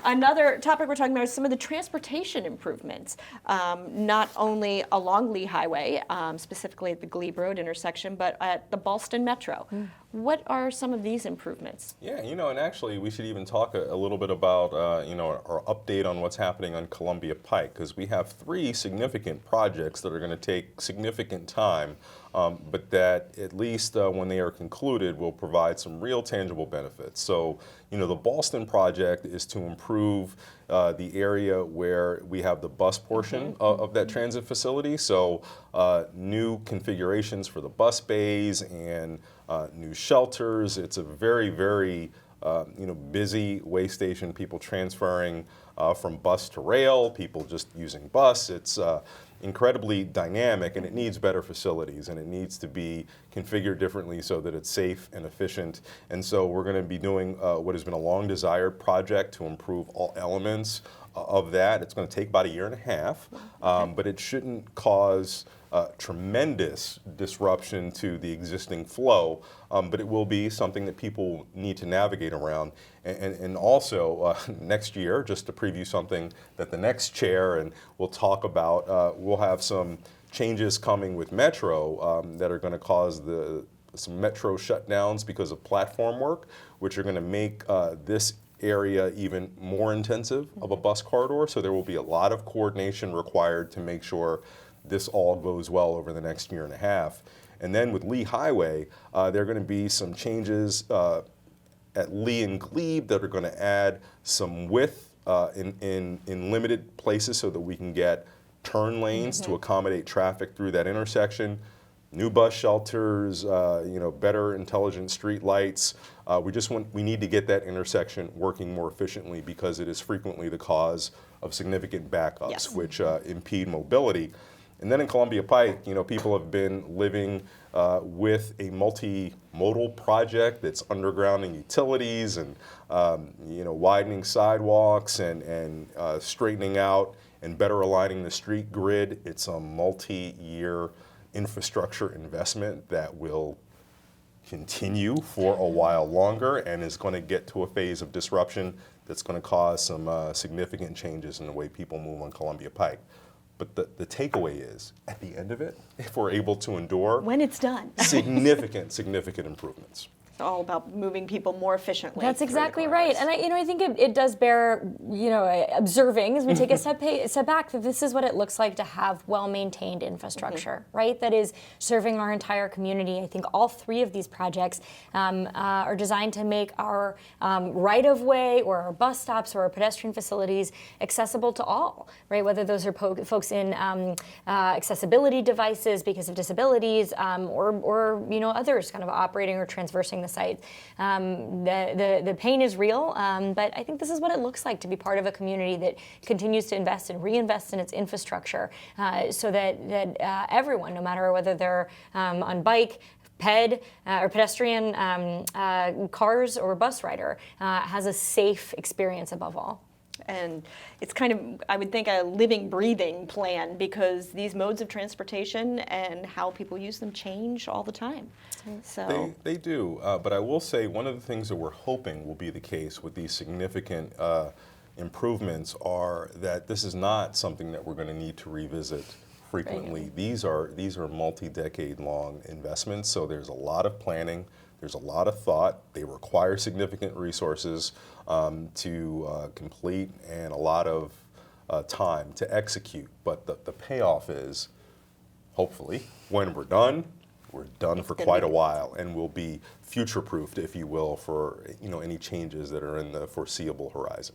Another topic we're talking about is some of the transportation improvements, not only along Lee Highway, specifically at the Glebe Road intersection, but at the Ballston Metro. What are some of these improvements? Yeah, and actually we should even talk a little bit about, our update on what's happening on Columbia Pike, because we have 3 significant projects that are going to take significant time, but that at least when they are concluded will provide some real tangible benefits. So, the Ballston project is to improve the area where we have the bus portion of that transit facility. So new configurations for the bus bays and new shelters. It's a very, very busy way station, people transferring from bus to rail, people just using bus. It's incredibly dynamic, and it needs better facilities, and it needs to be configured differently so that it's safe and efficient. And so we're going to be doing what has been a long desired project to improve all elements of that. It's going to take about 1.5 years, but it shouldn't cause tremendous disruption to the existing flow, but it will be something that people need to navigate around. And also next year, just to preview something that the next chair and we'll talk about, we'll have some changes coming with Metro that are going to cause some Metro shutdowns because of platform work, which are going to make this area even more intensive of a bus corridor. So there will be a lot of coordination required to make sure this all goes well over the next 1.5 years. And then with Lee Highway, there are going to be some changes at Lee and Glebe that are going to add some width in limited places so that we can get turn lanes to accommodate traffic through that intersection. New bus shelters, better intelligent street lights. We need to get that intersection working more efficiently because it is frequently the cause of significant backups, which impede mobility. And then in Columbia Pike, people have been living with a multimodal project that's undergrounding utilities and widening sidewalks and straightening out and better aligning the street grid. It's a multi-year infrastructure investment that will continue for a while longer and is going to get to a phase of disruption that's going to cause some significant changes in the way people move on Columbia Pike. But the takeaway is, at the end of it, if we're able to endure when it's done, significant improvements. It's all about moving people more efficiently. That's exactly right. And I think it does bear, observing as we take a step back, that this is what it looks like to have well-maintained infrastructure, right? That is serving our entire community. I think all 3 of these projects are designed to make our right-of-way or our bus stops or our pedestrian facilities accessible to all, right? Whether those are folks in accessibility devices because of disabilities or others kind of operating or transversing the site. The pain is real, but I think this is what it looks like to be part of a community that continues to invest and reinvest in its infrastructure so that everyone, no matter whether they're on bike, or pedestrian, cars, or bus rider, has a safe experience above all. And it's kind of, I would think, a living, breathing plan because these modes of transportation and how people use them change all the time. So they do, but I will say one of the things that we're hoping will be the case with these significant improvements are that this is not something that we're going to need to revisit frequently. Right. These are multi-decade long investments, so there's a lot of planning. There's a lot of thought. They require significant resources to complete and a lot of time to execute. But the payoff is, hopefully, when we're done for quite a while and will be future-proofed, if you will, for any changes that are in the foreseeable horizon.